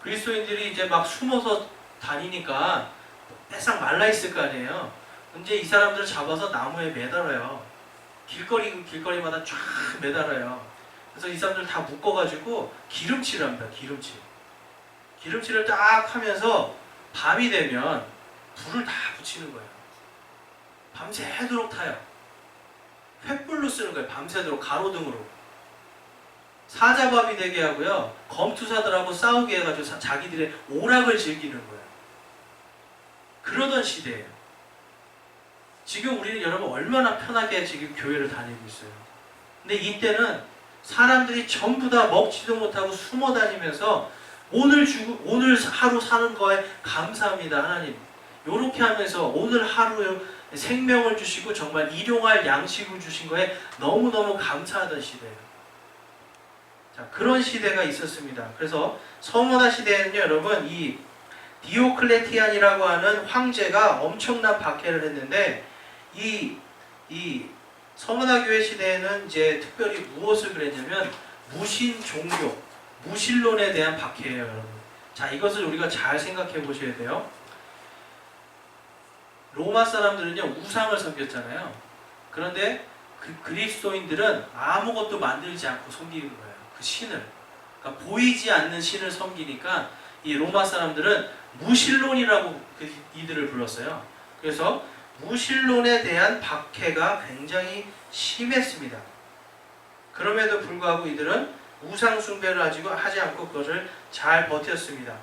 Speaker 1: 그리스도인들이 이제 막 숨어서 다니니까 빼싹 말라 있을 거 아니에요. 근데 이 사람들을 잡아서 나무에 매달아요. 길거리마다 쫙 매달아요. 그래서 이 사람들 다 묶어가지고 기름칠을 합니다. 기름칠을 딱 하면서 밤이 되면 불을 다 붙이는 거예요. 밤새도록 타요. 횃불로 쓰는 거예요. 밤새도록 가로등으로. 사자밥이 되게 하고요. 검투사들하고 싸우게 해가지고 자기들의 오락을 즐기는 거예요. 그러던 시대예요. 지금 우리는 여러분 얼마나 편하게 지금 교회를 다니고 있어요. 근데 이때는 사람들이 전부 다 먹지도 못하고 숨어 다니면서 오늘 하루 사는 거에 감사합니다 하나님. 요렇게 하면서 오늘 하루 생명을 주시고 정말 일용할 양식을 주신 거에 너무너무 감사하던 시대예요. 자, 그런 시대가 있었습니다. 그래서 서문화 시대에는요, 여러분, 이 디오클레티안이라고 하는 황제가 엄청난 박해를 했는데, 이 서문화 교회 시대에는 이제 특별히 무엇을 그랬냐면, 무신 종교, 무신론에 대한 박해예요, 여러분. 자, 이것을 우리가 잘 생각해 보셔야 돼요. 로마 사람들은요, 우상을 섬겼잖아요. 그런데 그 그리스도인들은 아무것도 만들지 않고 섬기는 거예요. 그 신을. 그러니까 보이지 않는 신을 섬기니까 이 로마 사람들은 무신론이라고 이들을 불렀어요. 그래서 무신론에 대한 박해가 굉장히 심했습니다. 그럼에도 불구하고 이들은 우상 숭배를 하지 않고 그것을 잘 버텼습니다.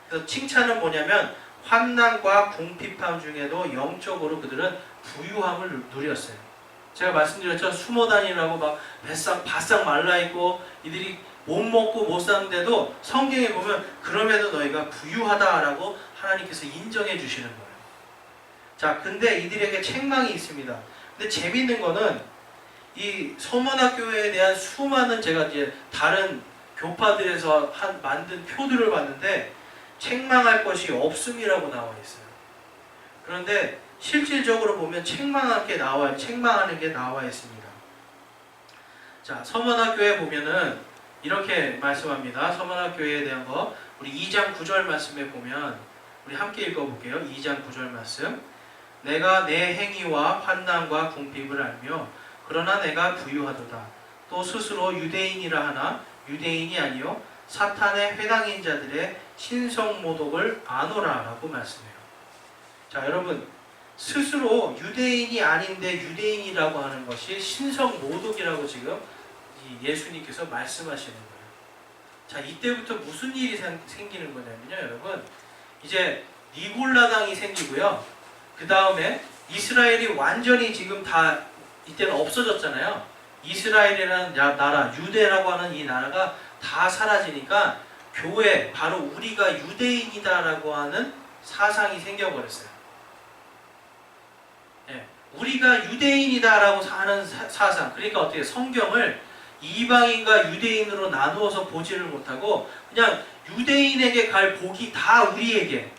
Speaker 1: 그래서 칭찬은 뭐냐면 환난과 궁핍함 중에도 영적으로 그들은 부유함을 누렸어요. 제가 말씀드렸죠. 숨어 다니라고 막 바싹 말라있고 이들이 못 먹고 못 사는데도 성경에 보면 그럼에도 너희가 부유하다라고 하나님께서 인정해 주시는 거예요. 자, 근데 이들에게 책망이 있습니다. 근데 재밌는 거는 이 서문화 교회에 대한 수많은 제가 이제 다른 교파들에서 만든 표들을 봤는데 책망할 것이 없음이라고 나와 있어요. 그런데 실질적으로 보면 책망하는 게 나와 있습니다. 자, 서문화 교회 보면은 이렇게 말씀합니다. 서문화 교회에 대한 거 우리 2장 9절 말씀에 보면 우리 함께 읽어볼게요. 2장 9절 말씀. 내가 내 행위와 환난과 궁핍을 알며 그러나 내가 부유하도다. 또 스스로 유대인이라 하나 유대인이 아니요 사탄의 회당인 자들의 신성모독을 아노라 라고 말씀해요. 자, 여러분 스스로 유대인이 아닌데 유대인이라고 하는 것이 신성모독이라고 지금 예수님께서 말씀하시는 거예요. 자, 이때부터 무슨 일이 생기는 거냐면요, 여러분 이제 니골라당이 생기고요. 그 다음에 이스라엘이 완전히 지금 다 이때는 없어졌잖아요. 이스라엘이라는 나라, 유대라고 하는 이 나라가 다 사라지니까 교회, 바로 우리가 유대인이다라고 하는 사상이 생겨버렸어요. 네, 우리가 유대인이다라고 하는 사상. 그러니까 어떻게 성경을 이방인과 유대인으로 나누어서 보지를 못하고 그냥 유대인에게 갈 복이 다 우리에게.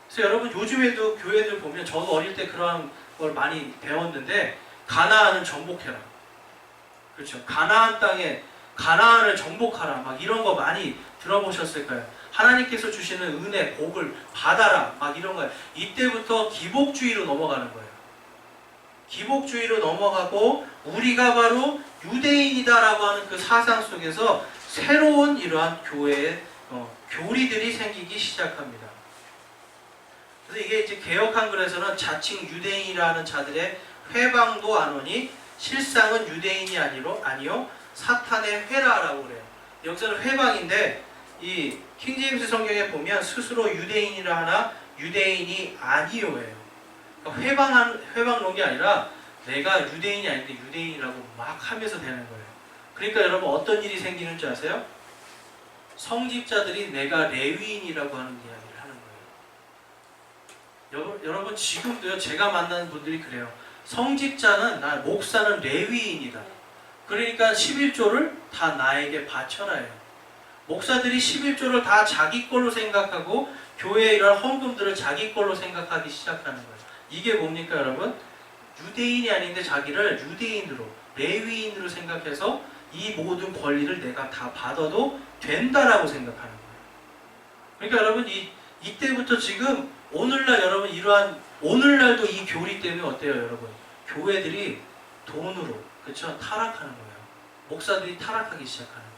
Speaker 1: 그래서 여러분 요즘에도 교회들 보면 저도 어릴 때 그런 걸 많이 배웠는데 가나안을 정복해라. 그렇죠. 가나안 땅에 가나안을 정복하라. 막 이런 거 많이 들어보셨을 거예요. 하나님께서 주시는 은혜, 복을 받아라. 막 이런 거예요. 이때부터 기복주의로 넘어가는 거예요. 기복주의로 넘어가고 우리가 바로 유대인이다라고 하는 그 사상 속에서 새로운 이러한 교회의 교리들이 생기기 시작합니다. 그래서 이게 이제 개역 한글에서는 자칭 유대인이라는 자들의 회방도 안 오니 실상은 유대인이 아니요 사탄의 회라라고 그래요. 여기서는 회방인데 이 킹제임스 성경에 보면 스스로 유대인이라 하나 유대인이 아니요예요. 그러니까 회방론이 아니라 내가 유대인이 아닌데 유대인이라고 막 하면서 되는 거예요. 그러니까 여러분 어떤 일이 생기는 줄 아세요? 성직자들이 내가 레위인이라고 하는 이야기를 하는 거예요. 여러분 지금도요 제가 만나는 분들이 그래요. 성직자는 목사는 레위인이다. 그러니까 11조를 다 나에게 바쳐라요. 목사들이 11조를 다 자기 걸로 생각하고 교회의 이런 헌금들을 자기 걸로 생각하기 시작하는 거예요. 이게 뭡니까 여러분? 유대인이 아닌데 자기를 유대인으로 레위인으로 생각해서 이 모든 권리를 내가 다 받아도 된다라고 생각하는 거예요. 그러니까 여러분 이때부터 지금 오늘날 여러분 오늘날도 이 교리 때문에 어때요 여러분? 교회들이 돈으로 그렇죠? 타락하는 거예요. 목사들이 타락하기 시작하는 거예요.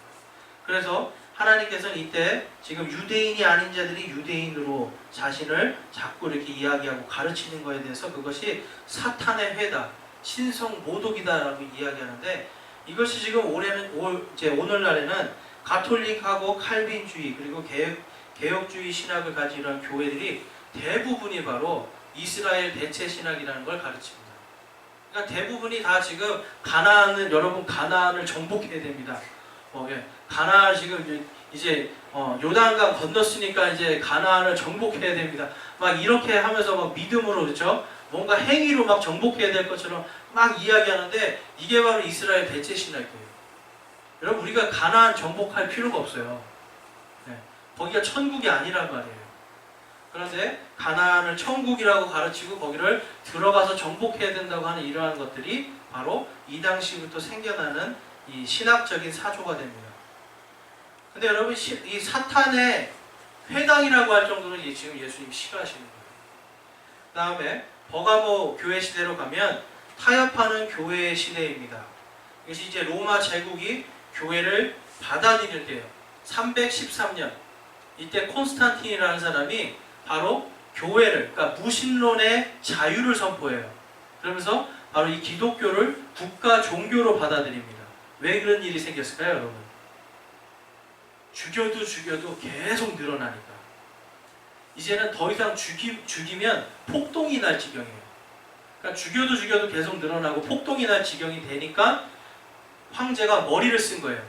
Speaker 1: 그래서 하나님께서는 이때 지금 유대인이 아닌 자들이 유대인으로 자신을 자꾸 이렇게 이야기하고 가르치는 것에 대해서 그것이 사탄의 회다, 신성 모독이다라고 이야기하는데 이것이 지금 오늘날에는 가톨릭하고 칼빈주의 그리고 개혁주의 신학을 가진 이런 교회들이 대부분이 바로 이스라엘 대체 신학이라는 걸 가르칩니다. 그러니까 대부분이 다 지금 여러분 가나안을 정복해야 됩니다. 가나안 지금 이제 요단강 건넜으니까 이제 가나안을 정복해야 됩니다. 막 이렇게 하면서 막 믿음으로 그렇죠? 뭔가 행위로 막 정복해야 될 것처럼 막 이야기하는데 이게 바로 이스라엘 대체 신학이에요. 여러분 우리가 가나안 정복할 필요가 없어요. 거기가 천국이 아니란 말이에요. 그런데 가나안을 천국이라고 가르치고 거기를 들어가서 정복해야 된다고 하는 이러한 것들이 바로 이 당시부터 생겨나는 이 신학적인 사조가 됩니다. 근데 여러분 이 사탄의 회당이라고 할 정도로 지금 예수님이 싫어하시는 거예요. 그 다음에 버가모 교회 시대로 가면 타협하는 교회의 시대입니다. 이것이 이제 로마 제국이 교회를 받아들일 때요. 313년 이때 콘스탄틴이라는 사람이 바로 교회를 그러니까 무신론의 자유를 선포해요. 그러면서 바로 이 기독교를 국가 종교로 받아들입니다. 왜 그런 일이 생겼을까요, 여러분? 죽여도 계속 늘어나니까. 이제는 더 이상 죽이면 폭동이 날 지경이에요. 그러니까 죽여도 계속 늘어나고 폭동이 날 지경이 되니까 황제가 머리를 쓴 거예요.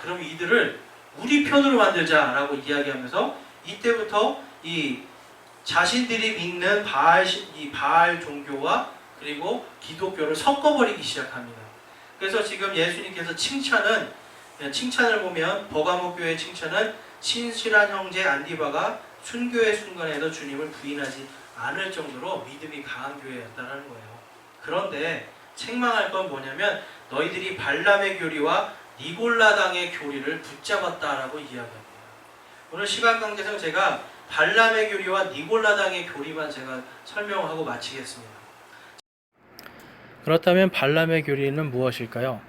Speaker 1: 그럼 이들을 우리 편으로 만들자라고 이야기하면서 이때부터 이 자신들이 믿는 바알 종교와 그리고 기독교를 섞어버리기 시작합니다. 그래서 지금 예수님께서 칭찬을 보면 버가모 교회의 칭찬은 신실한 형제 안디바가 순교의 순간에도 주님을 부인하지 않을 정도로 믿음이 강한 교회였다는 거예요. 그런데 책망할 건 뭐냐면 너희들이 발람의 교리와 니골라당의 교리를 붙잡았다라고 이야기합니다. 오늘 시간 관계상 제가 발람의 교리와 니골라당의 교리만 제가 설명하고 마치겠습니다.
Speaker 2: 그렇다면 발람의 교리는 무엇일까요?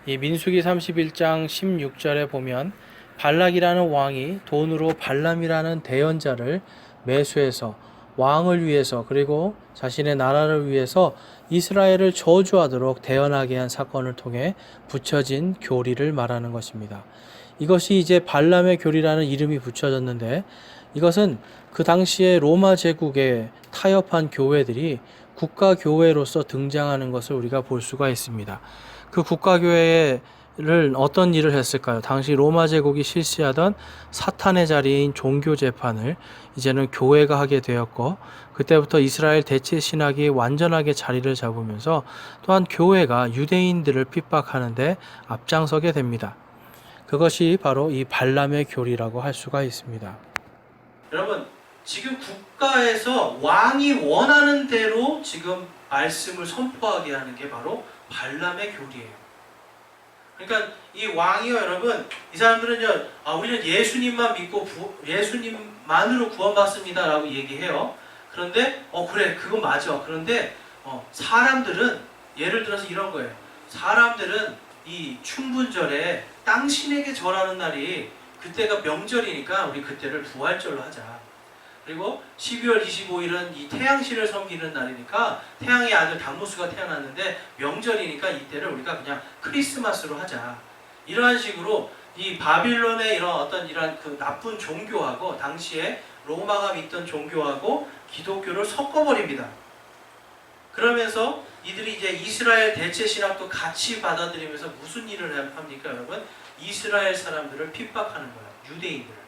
Speaker 2: 이 민수기 31장 16절에 보면 발락이라는 왕이 돈으로 발람이라는 대언자를 매수해서 왕을 위해서 그리고 자신의 나라를 위해서 이스라엘을 저주하도록 대언하게 한 사건을 통해 붙여진 교리를 말하는 것입니다. 이것이 이제 발람의 교리라는 이름이 붙여졌는데 이것은 그 당시에 로마 제국에 타협한 교회들이 국가교회로서 등장하는 것을 우리가 볼 수가 있습니다. 그 국가교회를 어떤 일을 했을까요? 당시 로마 제국이 실시하던 사탄의 자리인 종교재판을 이제는 교회가 하게 되었고 그때부터 이스라엘 대체 신학이 완전하게 자리를 잡으면서 또한 교회가 유대인들을 핍박하는데 앞장서게 됩니다. 그것이 바로 이 발람의 교리라고 할 수가 있습니다.
Speaker 1: 여러분 지금 국가에서 왕이 원하는 대로 지금 말씀을 선포하게 하는 게 바로 발람의 교리예요. 그러니까 이 왕이요 여러분 이 사람들은요 우리는 예수님만 믿고 예수님만으로 구원받습니다 라고 얘기해요. 그런데 그래 그건 맞아. 그런데 사람들은 예를 들어서 이런 거예요. 사람들은 이 충분절에 당신에게 절하는 날이 그때가 명절이니까 우리 그때를 부활절로 하자. 그리고 12월 25일은 이 태양신을 섬기는 날이니까 태양의 아들 당무수가 태어났는데 명절이니까 이때를 우리가 그냥 크리스마스로 하자. 이러한 식으로 이 바빌론의 이런 어떤 이런 그 나쁜 종교하고 당시에 로마가 믿던 종교하고 기독교를 섞어버립니다. 그러면서 이들이 이제 이스라엘 대체 신학도 같이 받아들이면서 무슨 일을 합니까, 여러분? 이스라엘 사람들을 핍박하는 거예요. 유대인들을.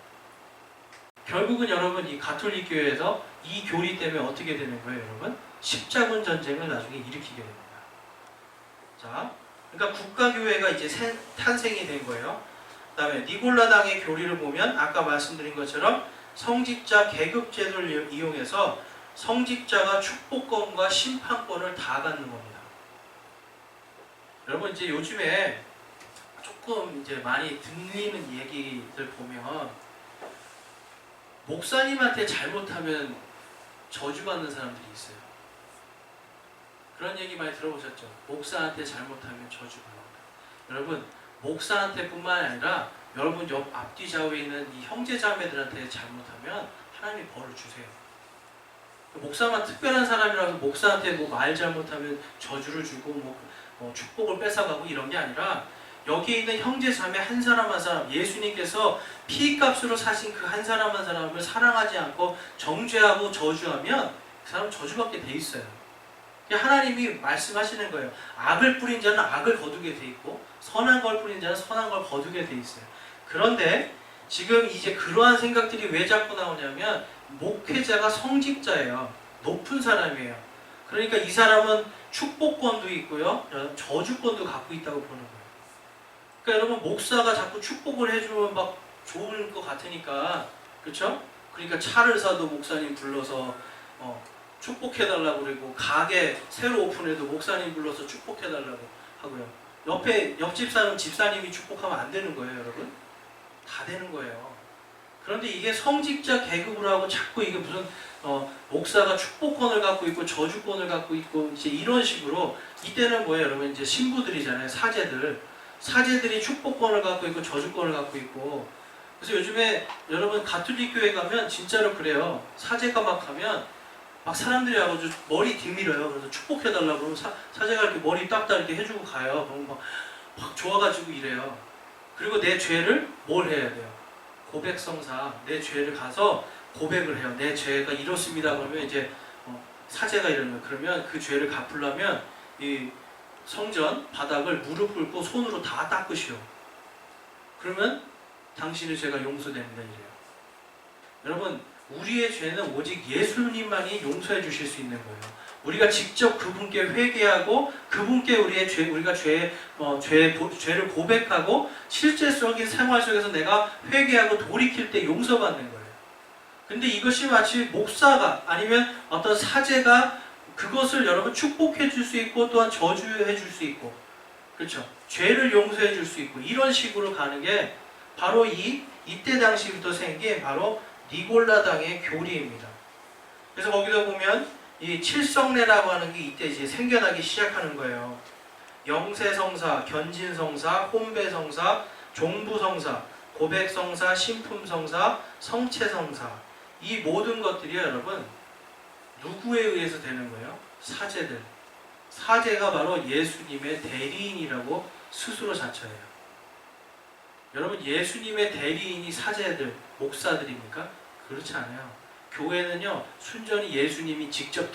Speaker 1: 결국은 여러분 이 가톨릭 교회에서 이 교리 때문에 어떻게 되는 거예요, 여러분? 십자군 전쟁을 나중에 일으키게 됩니다. 자, 그러니까 국가교회가 이제 탄생이 된 거예요. 그다음에 니골라당의 교리를 보면 아까 말씀드린 것처럼 성직자 계급 제도를 이용해서 성직자가 축복권과 심판권을 다 갖는 겁니다. 여러분 이제 요즘에 조금 이제 많이 들리는 얘기들 보면 목사님한테 잘못하면 저주받는 사람들이 있어요. 그런 얘기 많이 들어보셨죠? 목사한테 잘못하면 저주받는다. 여러분 목사한테 뿐만 아니라 여러분 옆 앞뒤 좌우에 있는 이 형제 자매들한테 잘못하면 하나님이 벌을 주세요. 목사만 특별한 사람이라서 목사한테 뭐 말 잘못하면 저주를 주고 뭐 축복을 뺏어가고 이런 게 아니라 여기에 있는 형제 자매 한 사람 한 사람, 예수님께서 피값으로 사신 그 한 사람 한 사람을 사랑하지 않고 정죄하고 저주하면 그 사람 저주받게 돼 있어요. 하나님이 말씀하시는 거예요. 악을 뿌린 자는 악을 거두게 돼 있고 선한 걸 뿌린 자는 선한 걸 거두게 돼 있어요. 그런데 지금 이제 그러한 생각들이 왜 자꾸 나오냐면 목회자가 성직자예요. 높은 사람이에요. 그러니까 이 사람은 축복권도 있고요, 저주권도 갖고 있다고 보는 거예요. 그러니까 여러분 목사가 자꾸 축복을 해주면 막 좋을 것 같으니까, 그렇죠? 그러니까 차를 사도 목사님 불러서 축복해달라고 그러고 가게 새로 오픈해도 목사님 불러서 축복해달라고 하고요. 옆집 사는 집사님이 축복하면 안 되는 거예요, 여러분. 다 되는 거예요. 그런데 이게 성직자 계급으로 하고 자꾸 이게 무슨 목사가 축복권을 갖고 있고 저주권을 갖고 있고 이제 이런 식으로, 이때는 뭐예요, 여러분? 이제 신부들이잖아요, 사제들이 축복권을 갖고 있고 저주권을 갖고 있고. 그래서 요즘에 여러분 가톨릭 교회 가면 진짜로 그래요. 사제가 막 하면 막 사람들이 와가지고 머리 뒤밀어요. 그래서 축복해달라고 그러면 사제가 이렇게 머리 딱딱 이렇게 해주고 가요. 그럼 막 좋아가지고 이래요. 그리고 내 죄를 뭘 해야 돼요? 고백성사, 내 죄를 가서 고백을 해요. 내 죄가 이렇습니다. 그러면 이제 사제가 이러면, 그러면 그 죄를 갚으려면 이 성전 바닥을 무릎 꿇고 손으로 다 닦으시오. 그러면 당신의 죄가 용서됩니다, 이래요. 여러분, 우리의 죄는 오직 예수님만이 용서해 주실 수 있는 거예요. 우리가 직접 그분께 회개하고 그분께 우리가 죄를 고백하고 실제적인 생활 속에서 내가 회개하고 돌이킬 때 용서받는 거예요. 근데 이것이 마치 목사가 아니면 어떤 사제가 그것을 여러분 축복해 줄 수 있고 또한 저주해 줄 수 있고, 그렇죠? 죄를 용서해 줄 수 있고 이런 식으로 가는 게 바로 이때 당시부터 생긴 바로 니골라당의 교리입니다. 그래서 거기서 보면 이 칠성례라고 하는 게 이때 이제 생겨나기 시작하는 거예요. 영세성사, 견진성사, 혼배성사, 종부성사, 고백성사, 신품성사, 성체성사, 이 모든 것들이 여러분 누구에 의해서 되는 거예요? 사제들. 사제가 바로 예수님의 대리인이라고 스스로 자처해요. 여러분 예수님의 대리인이 사제들, 목사들입니까? 그렇지 않아요. 교회는요 순전히 예수님이 직접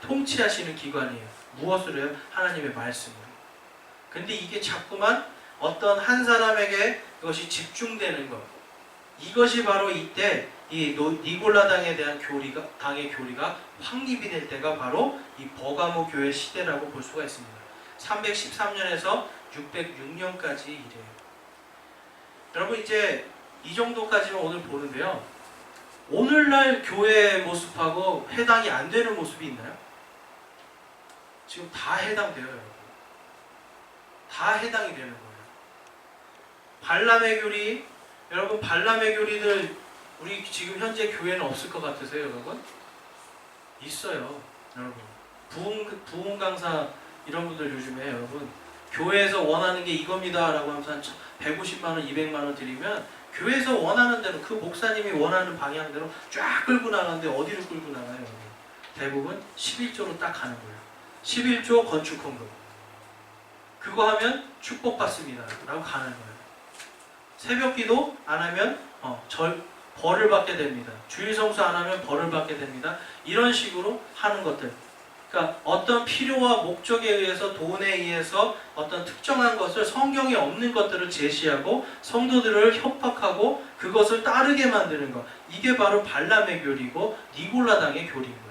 Speaker 1: 통치하시는 기관이에요. 무엇으로 해요? 하나님의 말씀으로. 근데 이게 자꾸만 어떤 한 사람에게 그것이 집중되는 것, 이것이 바로 이때 이 니골라당에 대한 당의 교리가 확립이 될 때가 바로 이 버가모 교회 시대라고 볼 수가 있습니다. 313년에서 606년까지 이래요. 여러분 이제 이 정도까지만 오늘 보는데요. 오늘날 교회의 모습하고 해당이 안 되는 모습이 있나요? 지금 다 해당돼요, 여러분. 다 해당이 되는 거예요. 발람의 교리, 여러분 발람의 교리들 우리 지금 현재 교회는 없을 것 같으세요, 여러분? 있어요, 여러분. 부흥 강사 이런 분들 요즘에 여러분 교회에서 원하는 게 이겁니다라고 하면서 한 150만 원, 200만 원 드리면 교회에서 원하는 대로 그 목사님이 원하는 방향대로 쫙 끌고 나가는데 어디로 끌고 나가요? 대부분 11조로 딱 가는 거예요. 11조 건축 헌금. 그거 하면 축복받습니다. 라고 가는 거예요. 새벽기도 안 하면 벌을 받게 됩니다. 주일성수 안 하면 벌을 받게 됩니다. 이런 식으로 하는 것들. 그러니까 어떤 필요와 목적에 의해서 돈에 의해서 어떤 특정한 것을 성경에 없는 것들을 제시하고 성도들을 협박하고 그것을 따르게 만드는 것. 이게 바로 발람의 교리고 니골라당의 교리인 거예요.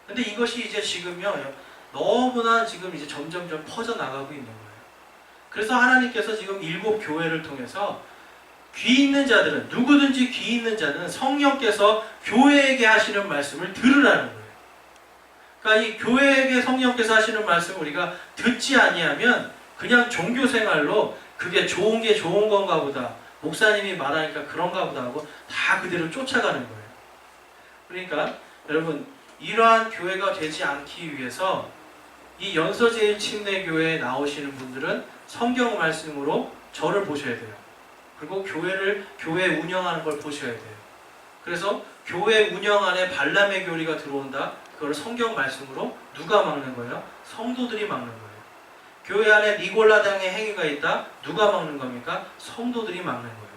Speaker 1: 근데 이것이 이제 지금요 너무나 지금 이제 점점점 퍼져 나가고 있는 거예요. 그래서 하나님께서 지금 7 교회를 통해서 귀 있는 자들은 누구든지 귀 있는 자는 성령께서 교회에게 하시는 말씀을 들으라는 거예요. 그러니까 이 교회에게 성령께서 하시는 말씀을 우리가 듣지 아니하면 그냥 종교 생활로 그게 좋은 게 좋은 건가 보다. 목사님이 말하니까 그런가 보다 하고 다 그대로 쫓아가는 거예요. 그러니까 여러분 이러한 교회가 되지 않기 위해서 이 연서제일침례교회에 나오시는 분들은 성경 말씀으로 저를 보셔야 돼요. 그리고 교회 운영하는 걸 보셔야 돼요. 그래서 교회 운영 안에 발람의 교리가 들어온다. 그걸 성경 말씀으로 누가 막는 거예요? 성도들이 막는 거예요. 교회 안에 니골라당의 행위가 있다. 누가 막는 겁니까? 성도들이 막는 거예요.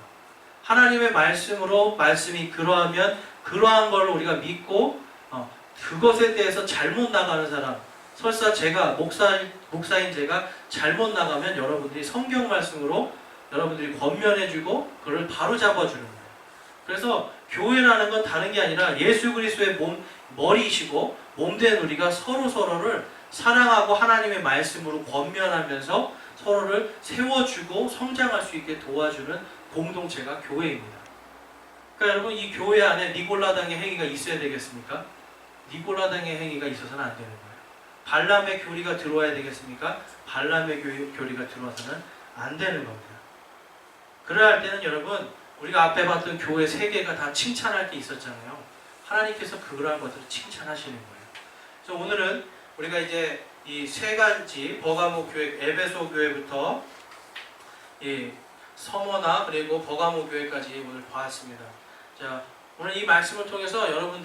Speaker 1: 하나님의 말씀으로 말씀이 그러하면 그러한 걸 우리가 믿고 그것에 대해서 잘못 나가는 사람, 설사 제가 목사인 제가 잘못 나가면 여러분들이 성경 말씀으로 여러분들이 권면해주고 그걸 바로 잡아주는 거예요. 그래서 교회라는 건 다른 게 아니라 예수 그리스도의 머리이시고 몸된 우리가 서로를 사랑하고 하나님의 말씀으로 권면하면서 서로를 세워주고 성장할 수 있게 도와주는 공동체가 교회입니다. 그러니까 여러분 이 교회 안에 니골라당의 행위가 있어야 되겠습니까? 니골라당의 행위가 있어서는 안 되는 거예요. 발람의 교리가 들어와야 되겠습니까? 발람의 교리가 들어와서는 안 되는 겁니다. 그래야 할 때는 여러분 우리가 앞에 봤던 교회 3개가 다 칭찬할 게 있었잖아요. 하나님께서 그러한 것들을 칭찬하시는 거예요. 그래서 오늘은 우리가 이제 이 3가지 버가모 교회, 에베소 교회부터 이 서머나 그리고 버가모 교회까지 오늘 보았습니다. 자, 오늘 이 말씀을 통해서 여러분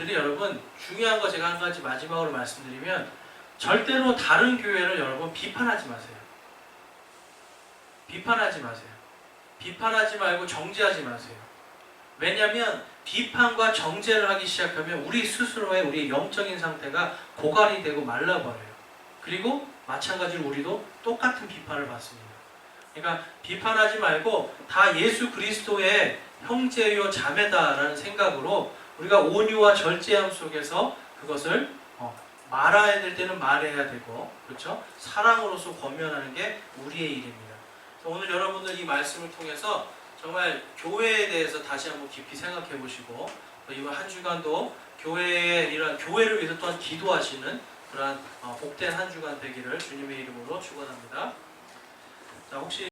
Speaker 1: 중요한 거 제가 한 가지 마지막으로 말씀드리면 절대로 다른 교회를 여러분 비판하지 마세요. 비판하지 마세요. 비판하지 말고 정죄하지 마세요. 왜냐하면 비판과 정죄를 하기 시작하면 우리 스스로의 우리 영적인 상태가 고갈이 되고 말라버려요. 그리고 마찬가지로 우리도 똑같은 비판을 받습니다. 그러니까 비판하지 말고 다 예수 그리스도의 형제요 자매다라는 생각으로 우리가 온유와 절제함 속에서 그것을 말해야 될 때는 말해야 되고, 그렇죠? 사랑으로서 권면하는 게 우리의 일입니다. 오늘 여러분들 이 말씀을 통해서 정말 교회에 대해서 다시 한번 깊이 생각해 보시고 이번 한 주간도 교회의 이런 교회를 위해서 또한 기도하시는 그러한 복된 한 주간 되기를 주님의 이름으로 축원합니다. 자, 혹시